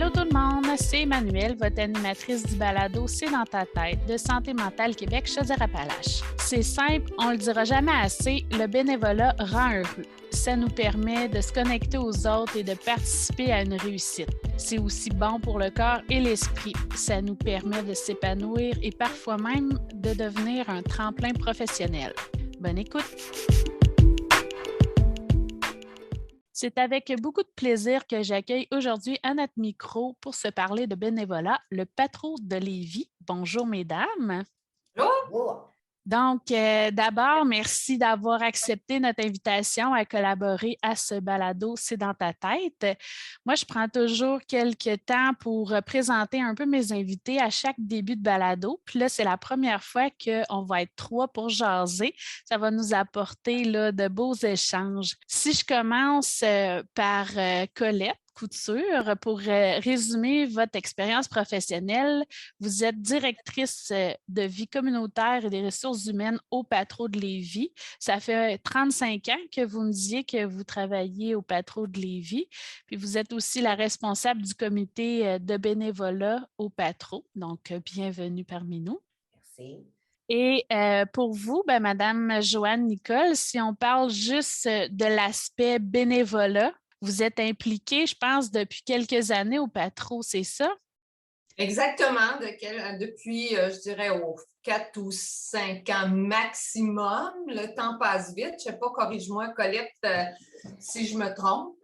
Allô tout le monde, c'est Emmanuelle, votre animatrice du balado C'est dans ta tête de Santé mentale Québec Chaudière-Appalaches. C'est simple, on le dira jamais assez, le bénévolat rend heureux. Ça nous permet de se connecter aux autres et de participer à une réussite. C'est aussi bon pour le corps et l'esprit. Ça nous permet de s'épanouir et parfois même de devenir un tremplin professionnel. Bonne écoute! C'est avec beaucoup de plaisir que j'accueille aujourd'hui à notre micro pour se parler de bénévolat, le Patro de Lévis. Bonjour, mesdames. Bonjour. Donc, d'abord, merci d'avoir accepté notre invitation à collaborer à ce balado C'est dans ta tête. Moi, je prends toujours quelques temps pour présenter un peu mes invités à chaque début de balado. Puis là, c'est la première fois qu'on va être trois pour jaser. Ça va nous apporter là, de beaux échanges. Si je commence par Colette Couture, pour résumer votre expérience professionnelle, vous êtes directrice de vie communautaire et des ressources humaines au Patro de Lévis. Ça fait 35 ans que vous me disiez que vous travaillez au Patro de Lévis. Puis vous êtes aussi la responsable du comité de bénévolat au Patro. Donc, bienvenue parmi nous. Merci. Et pour vous, Madame Joanne Nicole, si on parle juste de l'aspect bénévolat, vous êtes impliquée, je pense, depuis quelques années au Patro, c'est ça? Exactement, depuis, je dirais, aux 4 ou 5 ans maximum. Le temps passe vite. Je ne sais pas, corrige-moi, Colette, si je me trompe.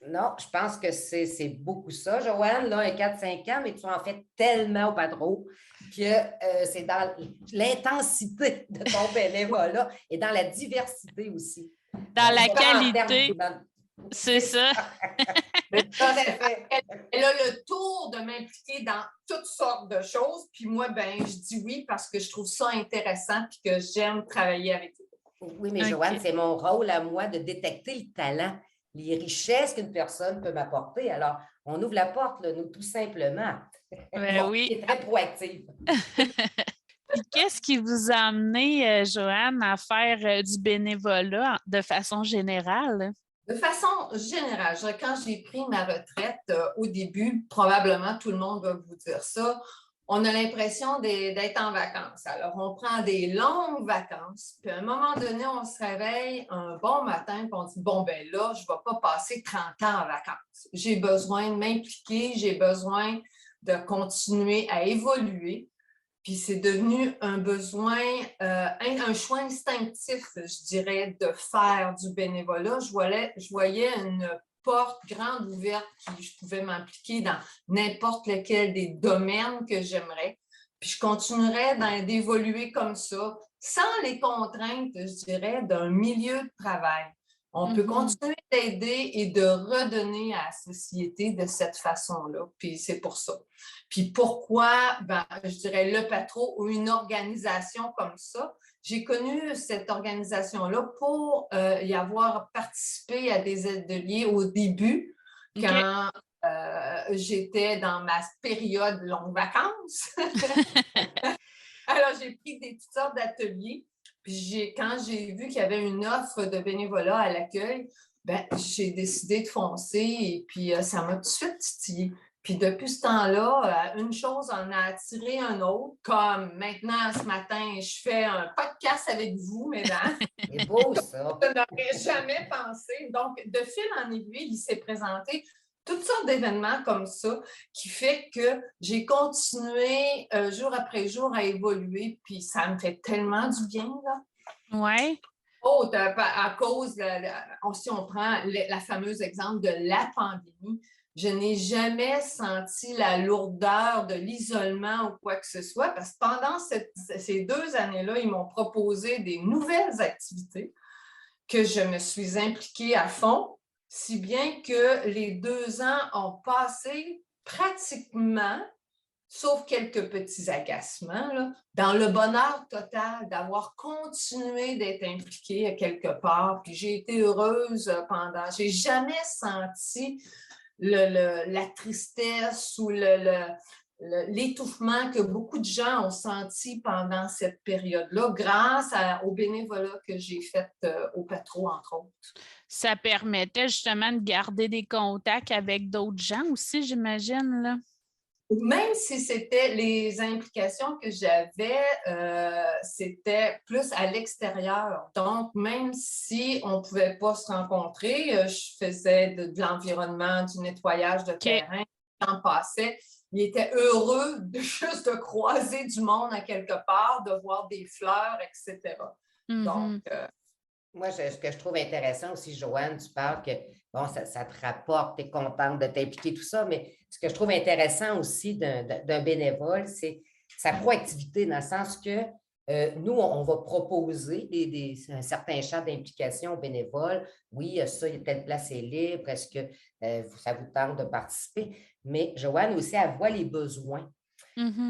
Non, je pense que c'est beaucoup ça, Joanne, là, 4-5 ans, mais tu en fais tellement au Patro que c'est dans l'intensité de ton bénévolat et dans la diversité aussi. Dans la qualité, c'est ça. Elle a le tour de m'impliquer dans toutes sortes de choses. Puis moi, je dis oui parce que je trouve ça intéressant et que j'aime travailler avec eux. Oui, mais Joanne, c'est mon rôle à moi de détecter le talent, les richesses qu'une personne peut m'apporter. Alors, on ouvre la porte, là, nous, tout simplement. Oui. C'est très proactive. Puis qu'est-ce qui vous a amené, Joanne, à faire du bénévolat de façon générale? De façon générale, quand j'ai pris ma retraite au début, probablement tout le monde va vous dire ça, on a l'impression d'être en vacances. Alors, on prend des longues vacances, puis à un moment donné, on se réveille un bon matin, puis on dit, bon, là, je ne vais pas passer 30 ans en vacances. J'ai besoin de m'impliquer, j'ai besoin de continuer à évoluer. Puis c'est devenu un besoin, un choix instinctif, je dirais, de faire du bénévolat. Je voyais une porte grande ouverte qui je pouvais m'impliquer dans n'importe lequel des domaines que j'aimerais. Puis je continuerais d'évoluer comme ça, sans les contraintes, je dirais, d'un milieu de travail. On peut continuer d'aider et de redonner à la société de cette façon-là. Puis c'est pour ça. Puis pourquoi, je dirais, le Patro ou une organisation comme ça? J'ai connu cette organisation-là pour y avoir participé à des ateliers au début, quand j'étais dans ma période longue vacances. Alors, j'ai pris des toutes sortes d'ateliers. Puis quand j'ai vu qu'il y avait une offre de bénévolat à l'accueil, j'ai décidé de foncer et puis ça m'a tout de suite titillé. Puis depuis ce temps-là, une chose en a attiré un autre. Comme maintenant, ce matin, je fais un podcast avec vous, mesdames. C'est beau, ça. Je n'aurais jamais pensé. Donc, de fil en aiguille, il s'est présenté toutes sortes d'événements comme ça qui fait que j'ai continué jour après jour à évoluer, puis ça me fait tellement du bien, là. Oui. Oh, à cause, si on prend la fameuse exemple de la pandémie, je n'ai jamais senti la lourdeur de l'isolement ou quoi que ce soit, parce que pendant ces 2 années-là, ils m'ont proposé des nouvelles activités que je me suis impliquée à fond, si bien que les 2 ans ont passé pratiquement, sauf quelques petits agacements, là, dans le bonheur total d'avoir continué d'être impliquée à quelque part. Puis j'ai été heureuse pendant... J'ai jamais senti la tristesse ou l'étouffement que beaucoup de gens ont senti pendant cette période-là, grâce au bénévolat que j'ai fait au Patro, entre autres. Ça permettait justement de garder des contacts avec d'autres gens aussi, j'imagine, là. Même si c'était les implications que j'avais, c'était plus à l'extérieur. Donc, même si on ne pouvait pas se rencontrer, je faisais de l'environnement, du nettoyage de terrain, le temps passait. Il était heureux juste de croiser du monde à quelque part, de voir des fleurs, etc. Donc, moi, ce que je trouve intéressant aussi, Joanne, tu parles que, bon, ça te rapporte, tu es contente de t'impliquer, tout ça, mais ce que je trouve intéressant aussi d'un bénévole, c'est sa proactivité, dans le sens que nous, on va proposer un certain champ d'implication aux bénévoles. Oui, ça, telle place est libre, est-ce que ça vous tente de participer? Mais Joanne aussi, elle voit les besoins.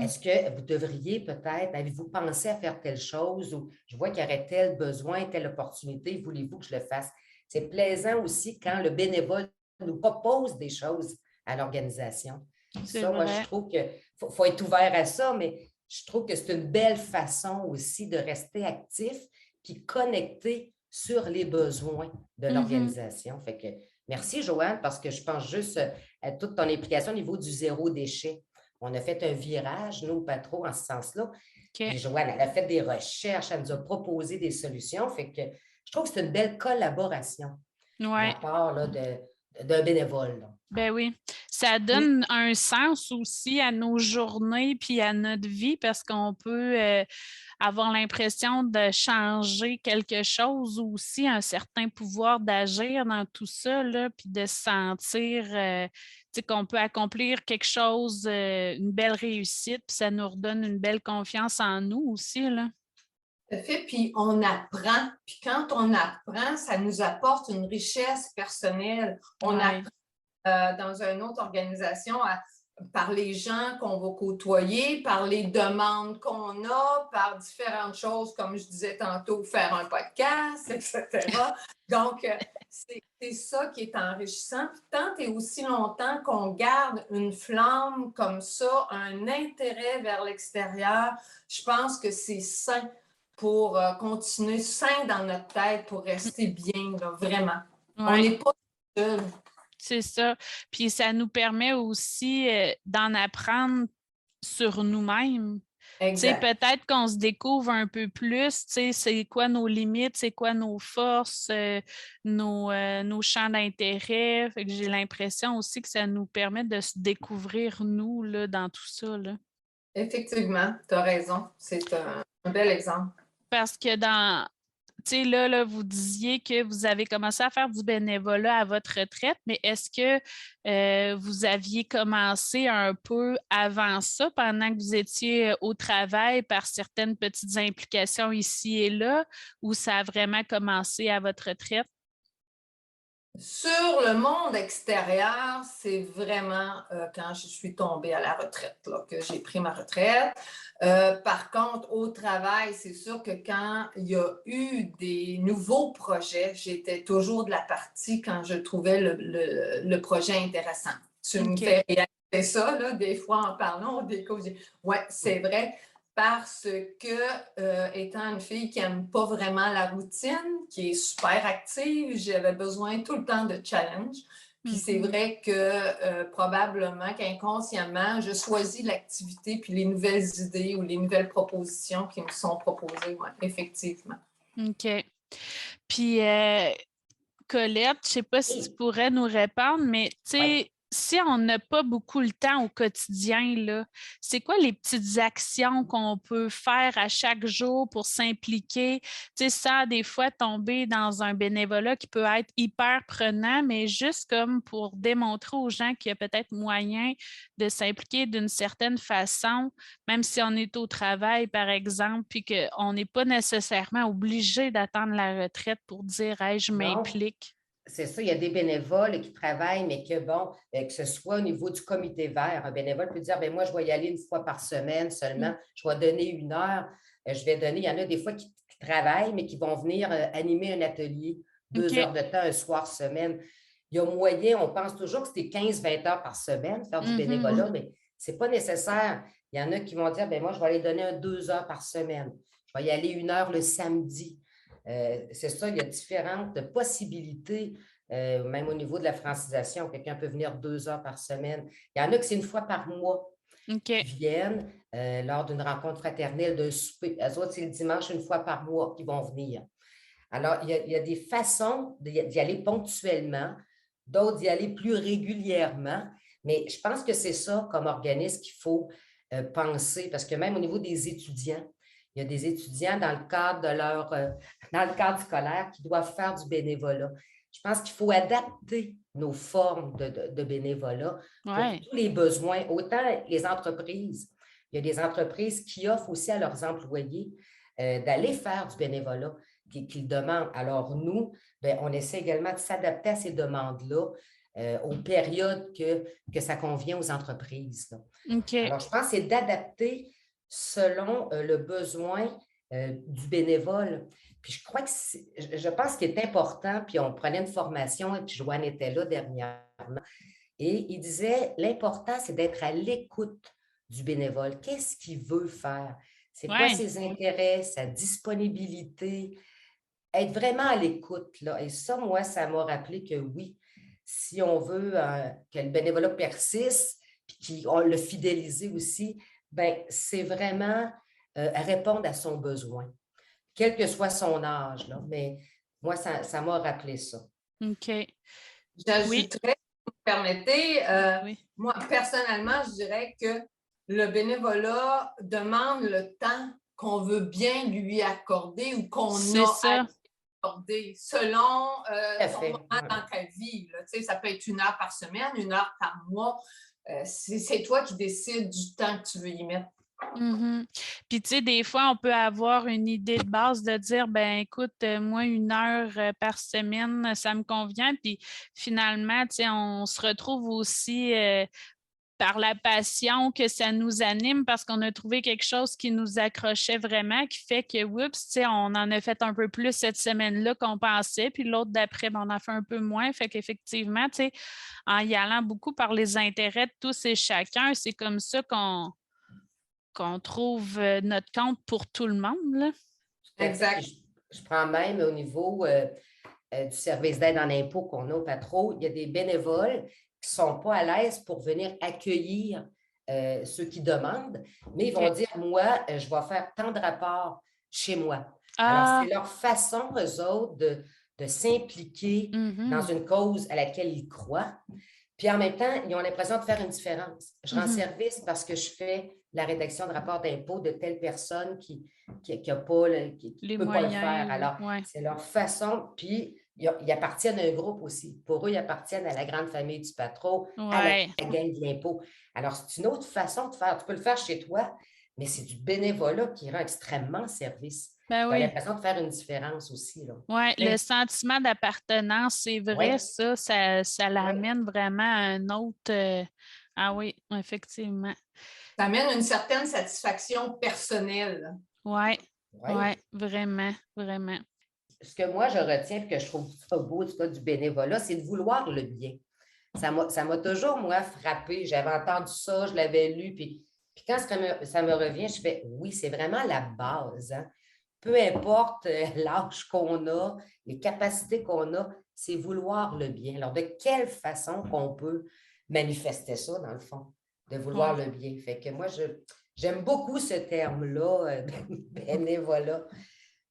Est-ce que vous devriez peut-être, avez-vous pensé à faire telle chose ou je vois qu'il y aurait tel besoin, telle opportunité, voulez-vous que je le fasse? C'est plaisant aussi quand le bénévole nous propose des choses à l'organisation. C'est Ça, moi, je vrai. trouve qu'il faut être ouvert à ça, mais je trouve que c'est une belle façon aussi de rester actif puis connecté sur les besoins de l'organisation. Fait que merci, Joanne, parce que je pense juste à toute ton implication au niveau du zéro déchet. On a fait un virage, nous, pas trop, en ce sens-là. Puis Joanne, elle a fait des recherches, elle nous a proposé des solutions. Fait que je trouve que c'est une belle collaboration de la part d'un bénévole. Là. Ben oui, ça donne un sens aussi à nos journées puis à notre vie parce qu'on peut avoir l'impression de changer quelque chose ou aussi un certain pouvoir d'agir dans tout ça, là, puis de se sentir qu'on peut accomplir quelque chose, une belle réussite, puis ça nous redonne une belle confiance en nous aussi, là. Tout à fait, puis on apprend. Puis quand on apprend, ça nous apporte une richesse personnelle. On apprend dans une autre organisation par les gens qu'on va côtoyer, par les demandes qu'on a, par différentes choses, comme je disais tantôt, faire un podcast, etc. Donc, c'est ça qui est enrichissant. Puis tant et aussi longtemps qu'on garde une flamme comme ça, un intérêt vers l'extérieur, je pense que c'est sain pour continuer, sain dans notre tête, pour rester bien, là, vraiment. On n'est pas seul. C'est ça. Puis ça nous permet aussi d'en apprendre sur nous-mêmes. Peut-être qu'on se découvre un peu plus, c'est quoi nos limites, c'est quoi nos forces, nos champs d'intérêt. J'ai l'impression aussi que ça nous permet de se découvrir, nous, là, dans tout ça. Là. Effectivement, tu as raison. C'est un bel exemple. Parce que là, vous disiez que vous avez commencé à faire du bénévolat à votre retraite, mais est-ce que vous aviez commencé un peu avant ça, pendant que vous étiez au travail, par certaines petites implications ici et là, ou ça a vraiment commencé à votre retraite? Sur le monde extérieur, c'est vraiment quand je suis tombée à la retraite, là, que j'ai pris ma retraite. Par contre, au travail, c'est sûr que quand il y a eu des nouveaux projets, j'étais toujours de la partie quand je trouvais le projet intéressant. Tu me fais réaliser ça, là, des fois en parlant, des causes. Oui, c'est vrai. Parce que, étant une fille qui n'aime pas vraiment la routine, qui est super active, j'avais besoin tout le temps de challenge. Puis c'est vrai que probablement qu'inconsciemment, je choisis l'activité puis les nouvelles idées ou les nouvelles propositions qui me sont proposées, ouais, effectivement. OK. Puis, Colette, je ne sais pas si tu pourrais nous répondre, mais tu sais, si on n'a pas beaucoup le temps au quotidien, là, c'est quoi les petites actions qu'on peut faire à chaque jour pour s'impliquer, tu sais, sans des fois tomber dans un bénévolat qui peut être hyper prenant, mais juste comme pour démontrer aux gens qu'il y a peut-être moyen de s'impliquer d'une certaine façon, même si on est au travail, par exemple, puis qu'on n'est pas nécessairement obligé d'attendre la retraite pour dire « Hey, je m'implique ». C'est ça, il y a des bénévoles qui travaillent, mais que bon, que ce soit au niveau du comité vert, un bénévole peut dire, bien, moi, je vais y aller une fois par semaine seulement, je vais donner 1 heure, je vais donner, il y en a des fois qui travaillent, mais qui vont venir animer un atelier, 2 heures de temps, un soir semaine. Il y a moyen, on pense toujours que c'était 15-20 heures par semaine, faire du bénévolat, mais Ce n'est pas nécessaire. Il y en a qui vont dire, ben moi, je vais aller donner 2 heures par semaine. Je vais y aller 1 heure le samedi. C'est ça, il y a différentes possibilités, même au niveau de la francisation. Quelqu'un peut venir 2 heures par semaine. Il y en a que c'est 1 fois par mois qui viennent lors d'une rencontre fraternelle, d'un souper. Eux autres, c'est le dimanche 1 fois par mois qu'ils vont venir. Alors, il y a des façons d'y aller ponctuellement, d'autres d'y aller plus régulièrement, mais je pense que c'est ça comme organisme qu'il faut penser, parce que même au niveau des étudiants, il y a des étudiants dans le cadre de dans le cadre scolaire qui doivent faire du bénévolat. Je pense qu'il faut adapter nos formes de bénévolat pour tous les besoins, autant les entreprises. Il y a des entreprises qui offrent aussi à leurs employés d'aller faire du bénévolat qu'ils demandent. Alors, nous, bien, on essaie également de s'adapter à ces demandes-là aux périodes que ça convient aux entreprises. Alors, je pense que c'est d'adapter selon le besoin du bénévole. Puis je crois que je pense qu'il est important, puis on prenait une formation, et puis Joanne était là dernièrement, et il disait, l'important, c'est d'être à l'écoute du bénévole. Qu'est-ce qu'il veut faire? C'est quoi ses intérêts, sa disponibilité? Être vraiment à l'écoute, là. Et ça, moi, ça m'a rappelé que oui, si on veut que le bénévolat persiste, puis qu'on le fidéliser aussi, bien, c'est vraiment répondre à son besoin, quel que soit son âge, là. Mais moi, ça m'a rappelé ça. OK. J'ajouterais, si vous me permettez, moi, personnellement, je dirais que le bénévolat demande le temps qu'on veut bien lui accorder ou qu'on a accordé selon son moment dans ta vie. Là. Tu sais, ça peut être 1 heure par semaine, 1 heure par mois. C'est toi qui décides du temps que tu veux y mettre. Puis, tu sais, des fois, on peut avoir une idée de base de dire, ben écoute, moi, 1 heure par semaine, ça me convient. Puis, finalement, tu sais, on se retrouve aussi par la passion que ça nous anime parce qu'on a trouvé quelque chose qui nous accrochait vraiment, qui fait que, oups, tu sais, on en a fait un peu plus cette semaine-là qu'on pensait. Puis, l'autre d'après, ben, on en fait un peu moins. Fait qu'effectivement, tu sais, en y allant beaucoup par les intérêts de tous et chacun, c'est comme ça qu'on trouve notre compte pour tout le monde. Là. Exact. Je prends même au niveau du service d'aide en impôts qu'on a au Patro, il y a des bénévoles qui ne sont pas à l'aise pour venir accueillir ceux qui demandent, mais ils vont dire, moi, je vais faire tant de rapports chez moi. Alors, c'est leur façon, eux autres, de s'impliquer dans une cause à laquelle ils croient. Puis en même temps, ils ont l'impression de faire une différence. Je rends service parce que je fais la rédaction de rapport d'impôt de telle personne qui n'a pas, qui ne peut pas le faire. Alors, c'est leur façon. Puis, ils appartiennent à un groupe aussi. Pour eux, ils appartiennent à la grande famille du Patro, à la gang de l'impôt. Alors, c'est une autre façon de faire. Tu peux le faire chez toi, mais c'est du bénévolat qui rend extrêmement service. Tu as l'impression de faire une différence aussi. Oui, le sentiment d'appartenance, c'est vrai, ça l'amène vraiment à un autre. Ah oui, effectivement. Ça amène une certaine satisfaction personnelle. Oui, vraiment, vraiment. Ce que moi, je retiens et que je trouve ça beau du bénévolat, c'est de vouloir le bien. Ça m'a toujours, moi, frappée. J'avais entendu ça, je l'avais lu, puis quand ça me revient, je fais, oui, c'est vraiment la base. Hein? Peu importe l'âge qu'on a, les capacités qu'on a, c'est vouloir le bien. Alors, de quelle façon qu'on peut manifester ça, dans le fond, de vouloir le bien? Fait que moi, j'aime beaucoup ce terme-là, bénévolat,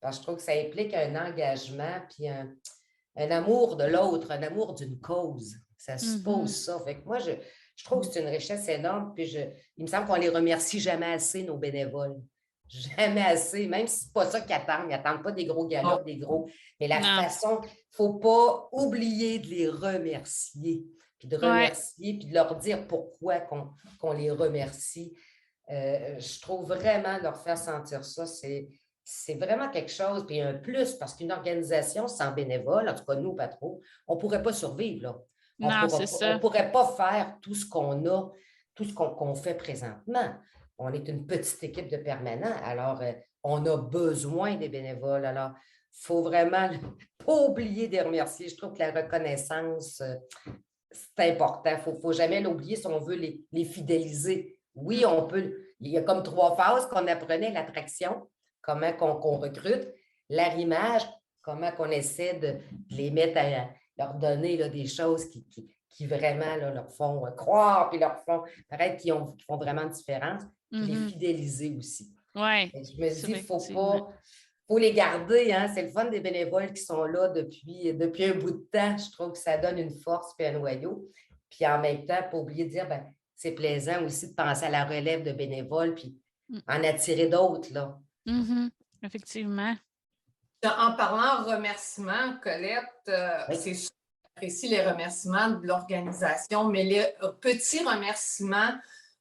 parce que je trouve que ça implique un engagement puis un amour de l'autre, un amour d'une cause. Ça suppose ça. Fait que moi, je trouve que c'est une richesse énorme, puis il me semble qu'on ne les remercie jamais assez, nos bénévoles. Jamais assez, même si ce n'est pas ça qu'ils attendent. Ils n'attendent pas des gros galops, des gros. Mais la façon, il ne faut pas oublier de les remercier, puis de remercier, puis de leur dire pourquoi qu'on les remercie. Je trouve vraiment leur faire sentir ça, c'est vraiment quelque chose, puis un plus, parce qu'une organisation sans bénévoles, en tout cas nous, pas trop, on ne pourrait pas survivre. Là. On ne pourrait pas faire tout ce qu'on a, tout ce qu'on fait présentement. On est une petite équipe de permanents, alors on a besoin des bénévoles. Alors, il ne faut vraiment pas oublier de les remercier. Je trouve que la reconnaissance, c'est important. Il ne faut jamais l'oublier si on veut les fidéliser oui, on peut. Il y a comme 3 phases qu'on apprenait, l'attraction, comment qu'on recrute, l'arrimage, comment qu'on essaie de les mettre à leur donner là, des choses qui vraiment là, leur font croire, puis leur font paraître qui font vraiment une différence, puis les fidéliser aussi. Oui. Je me dis, il faut les garder, hein? C'est le fun des bénévoles qui sont là depuis un bout de temps. Je trouve que ça donne une force et un noyau. Puis en même temps, pas oublier de dire, ben, c'est plaisant aussi de penser à la relève de bénévoles puis en attirer d'autres, là. Effectivement. En parlant remerciements, Colette, c'est sûr que j'apprécie les remerciements de l'organisation, mais les petits remerciements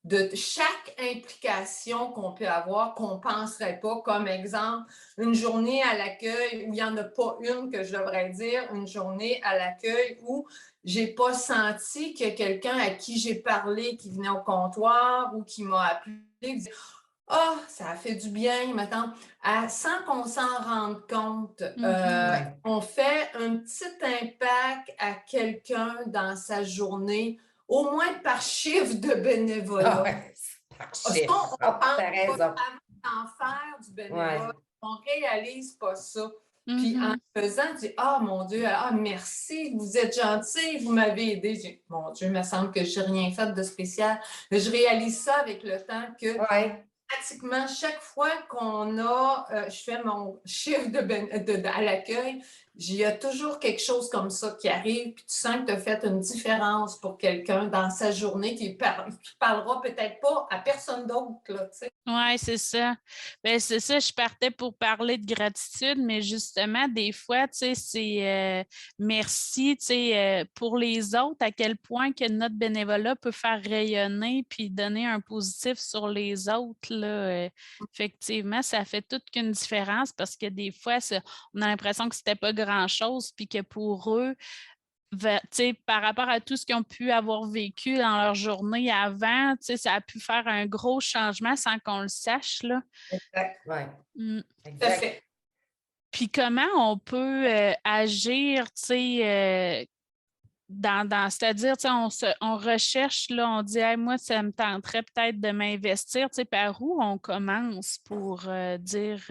de chaque implication qu'on peut avoir, qu'on ne penserait pas, comme exemple, une journée à l'accueil où il n'y en a pas une que je devrais dire, une journée à l'accueil où je n'ai pas senti que quelqu'un à qui j'ai parlé, qui venait au comptoir ou qui m'a appelé, disait « Ah, ça a fait du bien, maintenant. » Sans qu'on s'en rende compte, on fait un petit impact à quelqu'un dans sa journée, au moins par chiffre de bénévolat. Par chiffre. On pense t'as raison. pas d'en faire du bénévolat. On ne réalise pas ça. Puis en faisant, tu dis « Ah, mon Dieu, merci, vous êtes gentil, vous m'avez aidé. » Mon Dieu, il me semble que je n'ai rien fait de spécial. Mais je réalise ça avec le temps que pratiquement chaque fois qu'on je fais mon chiffre à l'accueil, il y a toujours quelque chose comme ça qui arrive, puis tu sens que tu as fait une différence pour quelqu'un dans sa journée qui parlera peut-être pas à personne d'autre, là, tu sais. Oui, c'est ça. Bien, c'est ça, je partais pour parler de gratitude, mais justement, des fois, tu sais, c'est merci, tu sais, pour les autres, à quel point que notre bénévolat peut faire rayonner puis donner un positif sur les autres, là. Effectivement, ça fait toute qu'une différence parce que des fois, on a l'impression que c'était pas grand-chose puis que pour eux, par rapport à tout ce qu'ils ont pu avoir vécu dans leur journée avant, ça a pu faire un gros changement sans qu'on le sache, là. Exact. Oui. Exact. Puis comment on peut agir, c'est-à-dire, on recherche, là, on dit hey, moi, ça me tenterait peut-être de m'investir. Par où on commence pour dire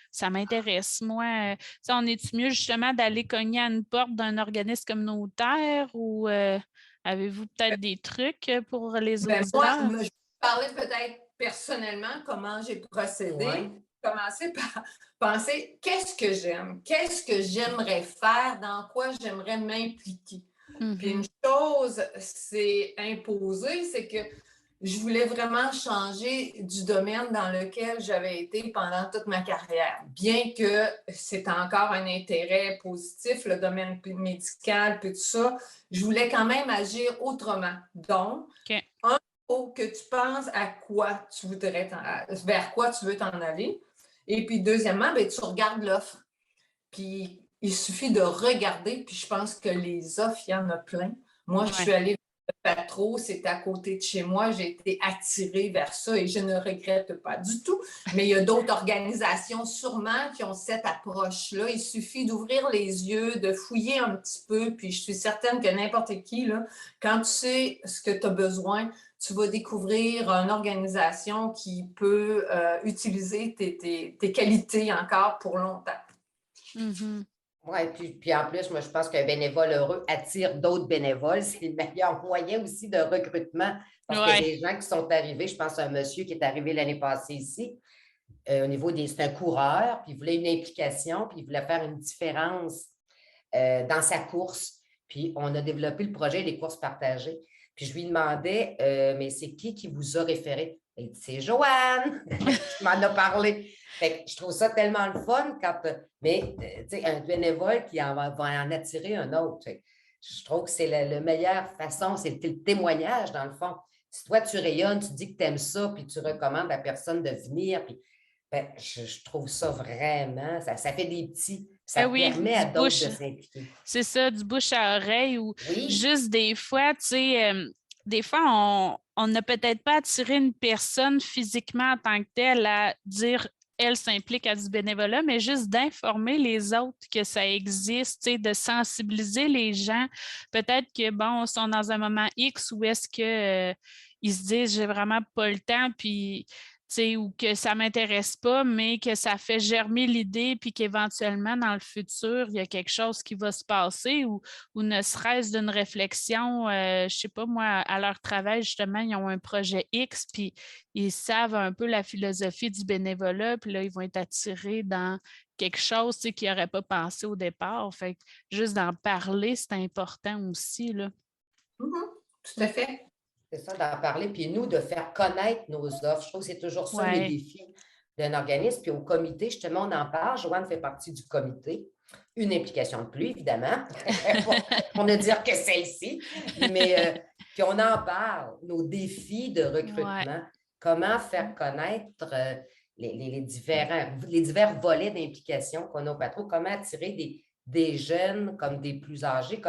ça m'intéresse, moi? On est-tu mieux justement d'aller cogner à une porte d'un organisme communautaire ou avez-vous peut-être des trucs pour les auditeurs? Moi, je vais parler peut-être personnellement comment j'ai procédé. Commencer par penser qu'est-ce que j'aime, qu'est-ce que j'aimerais faire, dans quoi j'aimerais m'impliquer. Puis une chose s'est imposée, c'est que je voulais vraiment changer du domaine dans lequel j'avais été pendant toute ma carrière. Bien que c'est encore un intérêt positif, le domaine médical, puis tout ça, je voulais quand même agir autrement. Donc, un, faut que tu penses à quoi tu voudrais vers quoi tu veux t'en aller. Et puis, deuxièmement, bien, tu regardes l'offre. Puis, il suffit de regarder, puis je pense que les offres, il y en a plein. Moi, je suis allée vers le Patro, c'était à côté de chez moi, j'ai été attirée vers ça et je ne regrette pas du tout. Mais il y a d'autres organisations sûrement qui ont cette approche-là. Il suffit d'ouvrir les yeux, de fouiller un petit peu, puis je suis certaine que n'importe qui, là, quand tu sais ce que tu as besoin, tu vas découvrir une organisation qui peut utiliser tes qualités encore pour longtemps. Oui, puis en plus, moi, je pense qu'un bénévole heureux attire d'autres bénévoles. C'est le meilleur moyen aussi de recrutement. Parce qu'il y a des gens qui sont arrivés, je pense à un monsieur qui est arrivé l'année passée ici, au niveau c'est un coureur, puis il voulait une implication, puis il voulait faire une différence dans sa course. Puis on a développé le projet des courses partagées. Puis je lui demandais, mais c'est qui vous a référé? Il dit, c'est Joanne, qui m'en a parlé. Fait que je trouve ça tellement le fun mais un bénévole qui va en attirer un autre. Je trouve que c'est la meilleure façon, c'est le témoignage dans le fond. Si toi, tu rayonnes, tu dis que tu aimes ça, puis tu recommandes à la personne de venir, puis je trouve ça vraiment, ça fait des petits, ça permet à d'autres de s'impliquer. C'est ça, du bouche à oreille ou juste des fois, des fois, on n'a peut-être pas attiré une personne physiquement en tant que telle à dire elle s'implique à du bénévolat, mais juste d'informer les autres que ça existe, tu sais, de sensibiliser les gens. Peut-être que, bon, ils sont dans un moment X où est-ce que ils se disent j'ai vraiment pas le temps, puis tu sais, ou que ça ne m'intéresse pas, mais que ça fait germer l'idée, puis qu'éventuellement, dans le futur, il y a quelque chose qui va se passer, ou ne serait-ce d'une réflexion, je ne sais pas, moi, à leur travail, justement, ils ont un projet X, puis ils savent un peu la philosophie du bénévolat, puis là, ils vont être attirés dans quelque chose, tu sais, qu'ils n'auraient pas pensé au départ. Fait que juste d'en parler, c'est important aussi, là. Tout à fait. C'est ça, d'en parler. Puis nous, de faire connaître nos offres. Je trouve que c'est toujours ça les Ouais. défis d'un organisme. Puis au comité, justement, on en parle. Joanne fait partie du comité. Une implication de plus, évidemment, pour ne dire que celle-ci. Mais puis on en parle, nos défis de recrutement. Ouais. Comment faire connaître les divers volets d'implication qu'on a au patron. Comment attirer des jeunes comme des plus âgés,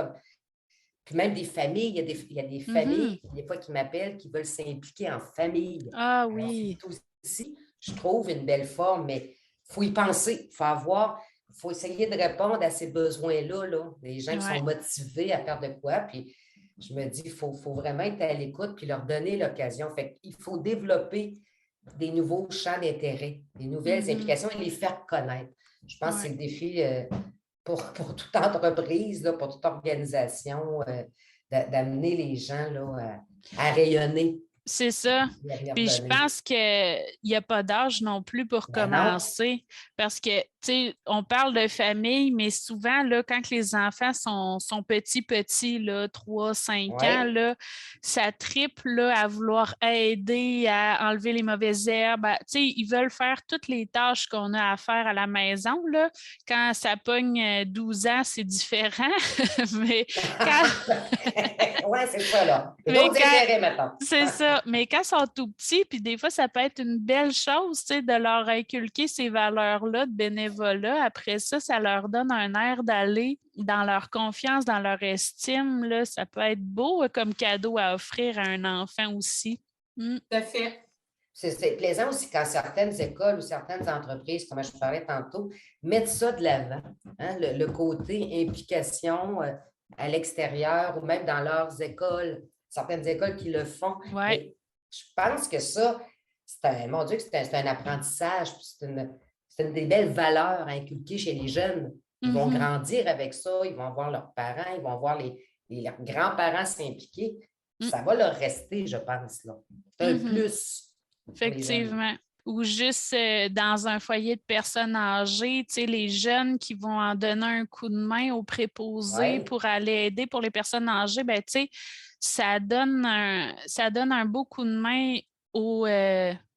puis même des familles, il y a des familles, des fois, qui m'appellent, qui veulent s'impliquer en famille. Ah Alors, oui. c'est aussi, je trouve, une belle forme, mais il faut y penser. Il faut essayer de répondre à ces besoins-là, là, des gens qui sont motivés à faire de quoi. Puis je me dis, il faut vraiment être à l'écoute puis leur donner l'occasion. Fait qu'il faut développer des nouveaux champs d'intérêt, des nouvelles implications et les faire connaître. Je pense que c'est le défi pour toute entreprise, là, pour toute organisation, d'amener les gens là, à rayonner. C'est ça. Puis je pense qu'il n'y a pas d'âge non plus pour commencer. Parce que, tu sais, on parle de famille, mais souvent, là, quand les enfants sont petits, là, 3, 5 ans, là, ça triple là, à vouloir aider à enlever les mauvaises herbes. Tu sais, ils veulent faire toutes les tâches qu'on a à faire à la maison, là. Quand ça pogne 12 ans, c'est différent. Mais quand... Oui, c'est ça, là. Il y a d'autres intérêts maintenant. C'est ça. Mais quand ils sont tout petits, puis des fois, ça peut être une belle chose, tu sais, de leur inculquer ces valeurs-là de bénévolat. Après ça, ça leur donne un air d'aller dans leur confiance, dans leur estime. Là. Ça peut être beau comme cadeau à offrir à un enfant aussi. Tout à fait. C'est plaisant aussi quand certaines écoles ou certaines entreprises, comme je parlais tantôt, mettent ça de l'avant. Hein, le côté implication à l'extérieur ou même dans leurs écoles. Certaines écoles qui le font. Ouais. Je pense que ça, mon Dieu, c'est un apprentissage, c'est une des belles valeurs à inculquer chez les jeunes. Ils vont grandir avec ça, ils vont voir leurs parents, ils vont voir leurs grands-parents s'impliquer. Ça va leur rester, je pense. C'est un plus. Effectivement. Ou juste dans un foyer de personnes âgées, tu sais, les jeunes qui vont en donner un coup de main aux préposés pour aller aider pour les personnes âgées, ben, tu sais, ça donne un beau coup de main aux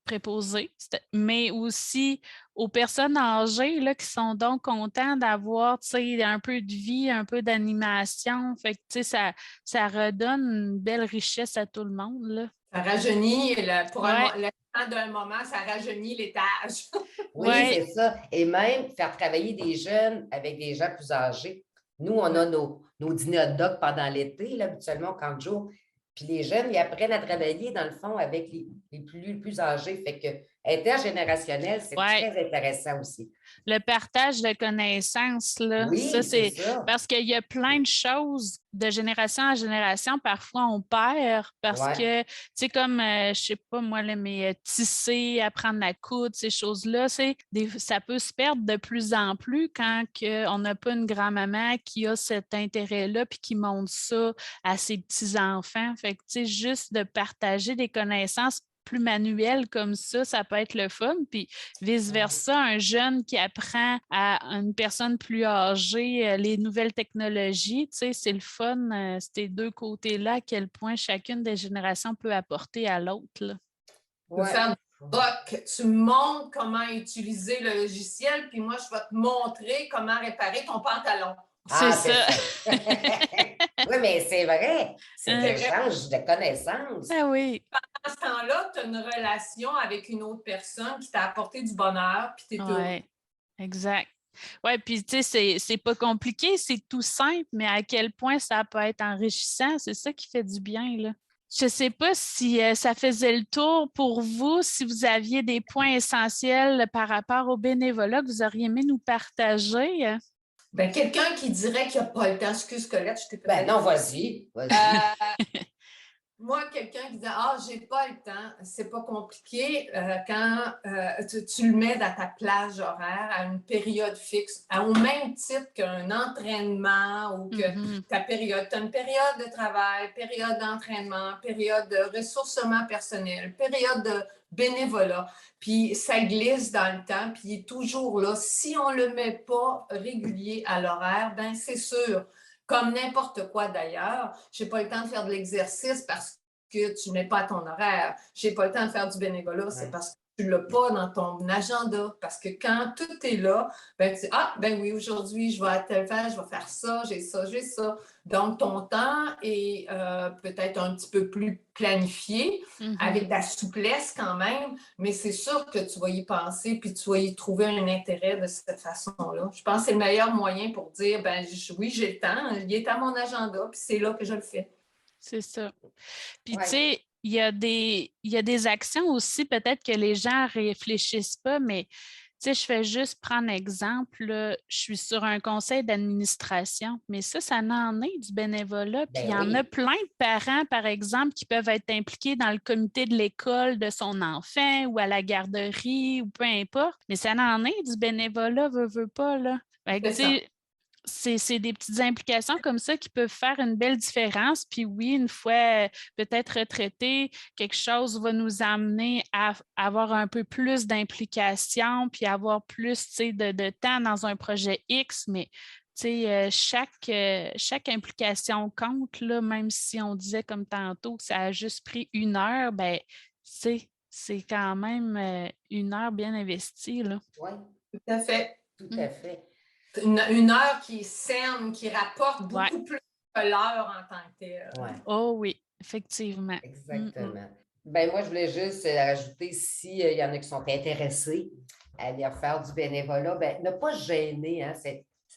préposés, mais aussi aux personnes âgées là, qui sont donc contents d'avoir, tu sais, un peu de vie, un peu d'animation. Fait que, tu sais, ça redonne une belle richesse à tout le monde, là. Ça rajeunit, pour le temps d'un moment, ça rajeunit l'étage. Oui, c'est ça. Et même faire travailler des jeunes avec des gens plus âgés. Nous, on a nos dîners hot dog pendant l'été, là, habituellement, 40 jours. Puis les jeunes, ils apprennent à travailler, dans le fond, avec les plus âgés. Fait que intergénérationnel, c'est très intéressant aussi. Le partage de connaissances, là, oui, ça, c'est ça. Parce qu'il y a plein de choses de génération en génération. Parfois, on perd parce que, tu sais, comme, je sais pas, moi, là, mais tisser, apprendre à coudre, ces choses-là, ça peut se perdre de plus en plus quand on n'a pas une grand-maman qui a cet intérêt-là puis qui montre ça à ses petits-enfants. Fait que, tu sais, juste de partager des connaissances plus manuel comme ça peut être le fun. Puis vice-versa, un jeune qui apprend à une personne plus âgée les nouvelles technologies, tu sais, c'est le fun, ces deux côtés-là, à quel point chacune des générations peut apporter à l'autre. Faire tu me montres comment utiliser le logiciel, puis moi, je vais te montrer comment réparer ton pantalon. C'est ça. Oui, mais c'est vrai. C'est un échange de connaissances. Ah oui. Pendant ce temps-là, tu as une relation avec une autre personne qui t'a apporté du bonheur, puis tu es heureux. Exact. Oui, puis tu sais, c'est pas compliqué, c'est tout simple, mais à quel point ça peut être enrichissant, c'est ça qui fait du bien, là. Je ne sais pas si ça faisait le tour pour vous, si vous aviez des points essentiels par rapport au bénévolat que vous auriez aimé nous partager. Ben, quelqu'un qui dirait qu'il n'a pas le temps, excuse Colette, je t'ai Ben peut-être... non, vas-y. Moi, quelqu'un qui dit ah, j'ai pas le temps, c'est pas compliqué quand tu le mets dans ta plage horaire à une période fixe, au même titre qu'un entraînement ou que ta période. Tu as une période de travail, période d'entraînement, période de ressourcement personnel, période de bénévolat. Puis ça glisse dans le temps, puis il est toujours là. Si on ne le met pas régulier à l'horaire, ben c'est sûr. Comme n'importe quoi d'ailleurs, je n'ai pas le temps de faire de l'exercice parce que tu ne mets pas à ton horaire. Je n'ai pas le temps de faire du bénévolat, c'est parce que tu ne l'as pas dans ton agenda. Parce que quand tout est là, ben tu dis, ah, ben oui, aujourd'hui, je vais à tel faire, je vais faire ça, j'ai ça, j'ai ça. Donc, ton temps est peut-être un petit peu plus planifié, avec de la souplesse quand même, mais c'est sûr que tu vas y penser puis tu vas y trouver un intérêt de cette façon-là. Je pense que c'est le meilleur moyen pour dire, ben oui, j'ai le temps, il est à mon agenda, puis c'est là que je le fais. C'est ça. Puis, tu sais, il y a des actions aussi, peut-être que les gens ne réfléchissent pas, mais tu sais, je fais juste prendre exemple, là, je suis sur un conseil d'administration, mais ça en est du bénévolat. Puis, il y en a plein de parents, par exemple, qui peuvent être impliqués dans le comité de l'école de son enfant ou à la garderie ou peu importe, mais ça en est du bénévolat, veut pas, là. Fait que, tu sais, c'est des petites implications comme ça qui peuvent faire une belle différence. Puis oui, une fois peut-être retraité, quelque chose va nous amener à avoir un peu plus d'implication, puis avoir plus de temps dans un projet X, mais chaque implication compte, là, même si on disait comme tantôt que ça a juste pris 1 heure, ben c'est quand même 1 heure bien investie. Oui, tout à fait. Tout à fait. Une heure qui est saine, qui rapporte beaucoup plus que l'heure en tant que telle. Oh oui, effectivement. Exactement. Ben moi, je voulais juste rajouter, s'il y en a qui sont intéressés à aller faire du bénévolat, ben ne pas se gêner. Hein,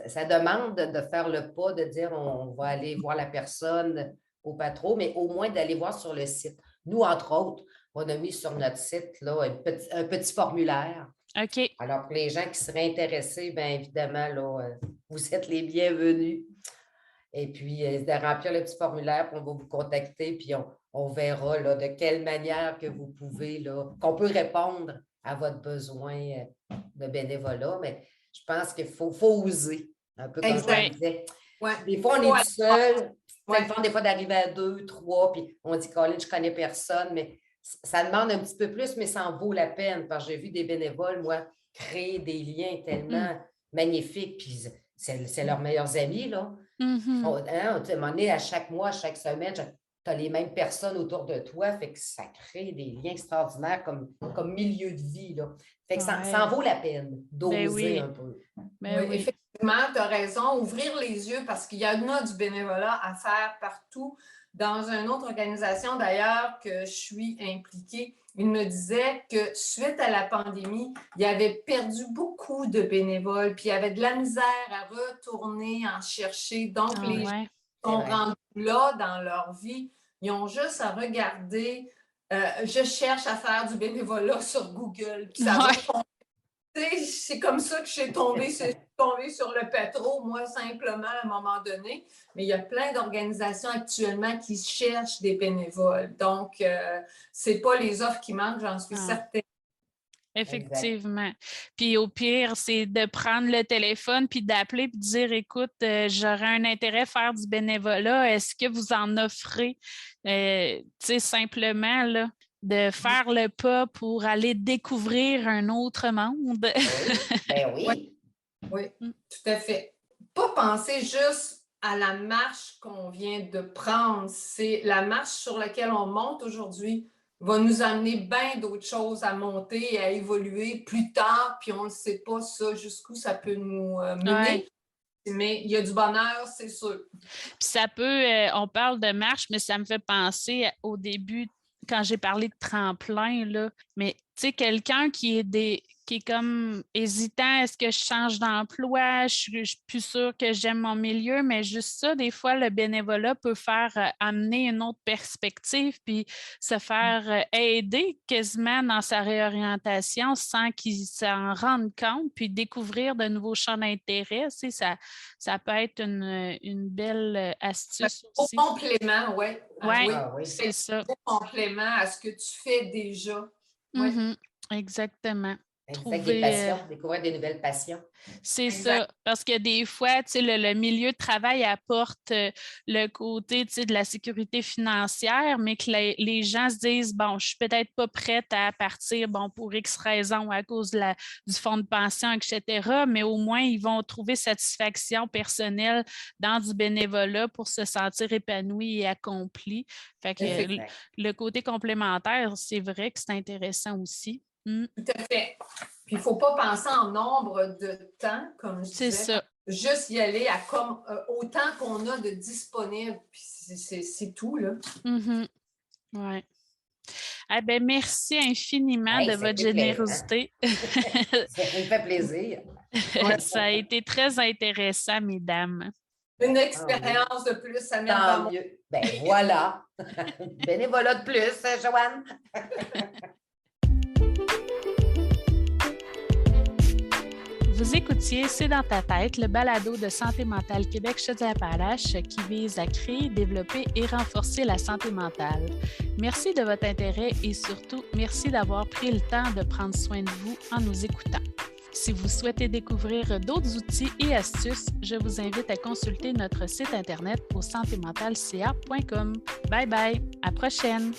ça demande de faire le pas, de dire on va aller voir la personne au patron, mais au moins d'aller voir sur le site. Nous, entre autres, on a mis sur notre site là, un petit formulaire. OK. Alors, pour les gens qui seraient intéressés, bien évidemment, là, vous êtes les bienvenus. Et puis, de remplir le petit formulaire, puis on va vous contacter, puis on verra là, de quelle manière que vous pouvez, là, qu'on peut répondre à votre besoin de bénévolat. Mais je pense qu'il faut oser, un peu comme je disais. Des fois, on est tout seul. C'est le fun, des fois, d'arriver à 2, 3, puis on dit, Colin, je ne connais personne, mais ça demande un petit peu plus, mais ça en vaut la peine, parce que j'ai vu des bénévoles, moi, créer des liens tellement magnifiques, puis c'est leurs meilleurs amis, là. À un moment donné, à chaque mois, chaque semaine, tu as les mêmes personnes autour de toi, fait que ça crée des liens extraordinaires comme milieu de vie, là. Fait que ça en vaut la peine d'oser un peu. Oui, effectivement, tu as raison. Ouvrir les yeux parce qu'il y en a du bénévolat à faire partout. Dans une autre organisation, d'ailleurs, que je suis impliquée, il me disait que suite à la pandémie, il avait perdu beaucoup de bénévoles, puis il y avait de la misère à retourner en chercher. Donc, les gens sont rendus là dans leur vie. Ils ont juste à regarder. Je cherche à faire du bénévolat sur Google. Puis ça va c'est comme ça que je suis tombée sur le pétro, moi, simplement, à un moment donné. Mais il y a plein d'organisations actuellement qui cherchent des bénévoles. Donc, ce n'est pas les offres qui manquent, j'en suis certaine. Effectivement. Puis au pire, c'est de prendre le téléphone puis d'appeler puis de dire, écoute, j'aurais un intérêt à faire du bénévolat. Est-ce que vous en offrez? Tu sais, simplement, là, de faire le pas pour aller découvrir un autre monde. Oui, tout à fait. Pas penser juste à la marche qu'on vient de prendre. C'est la marche sur laquelle on monte aujourd'hui va nous amener bien d'autres choses à monter et à évoluer plus tard, puis on ne sait pas ça, jusqu'où ça peut nous mener. Mais il y a du bonheur, c'est sûr. Puis ça peut, on parle de marche, mais ça me fait penser au début, quand j'ai parlé de tremplin, là, mais tu sais, quelqu'un qui qui est comme hésitant, est-ce que je change d'emploi, je suis plus sûre que j'aime mon milieu, mais juste ça, des fois, le bénévolat peut faire amener une autre perspective, puis se faire aider quasiment dans sa réorientation sans qu'il s'en rende compte, puis découvrir de nouveaux champs d'intérêt. Tu sais, ça peut être une belle astuce aussi. Au complément, oui. Oui, c'est ça. Au complément à ce que tu fais déjà. Ouais. Exactement. Des passions, découvrir des nouvelles passions. C'est ça, parce que des fois, tu sais, le milieu de travail apporte le côté, tu sais, de la sécurité financière, mais que les gens se disent, bon, je suis peut-être pas prête à partir, bon, pour X raisons, à cause du fonds de pension, etc., mais au moins, ils vont trouver satisfaction personnelle dans du bénévolat pour se sentir épanoui et accompli. Fait que le côté complémentaire, c'est vrai que c'est intéressant aussi. Tout à fait. Puis il ne faut pas penser en nombre de temps, comme je disais. C'est ça. Juste y aller à comme autant qu'on a de disponible. Puis c'est tout, là. Oui. Eh bien, merci infiniment de votre générosité. Ça me fait plaisir. Ça a été très intéressant, mesdames. Une expérience de plus, ça m'aide Tant mieux. Ben voilà. Bénévolat de plus, Joanne. Vous écoutiez C'est dans ta tête, le balado de Santé mentale Québec Chaudière-Appalaches qui vise à créer, développer et renforcer la santé mentale. Merci de votre intérêt et surtout, merci d'avoir pris le temps de prendre soin de vous en nous écoutant. Si vous souhaitez découvrir d'autres outils et astuces, je vous invite à consulter notre site internet au santémentalca.com. Bye bye, à la prochaine!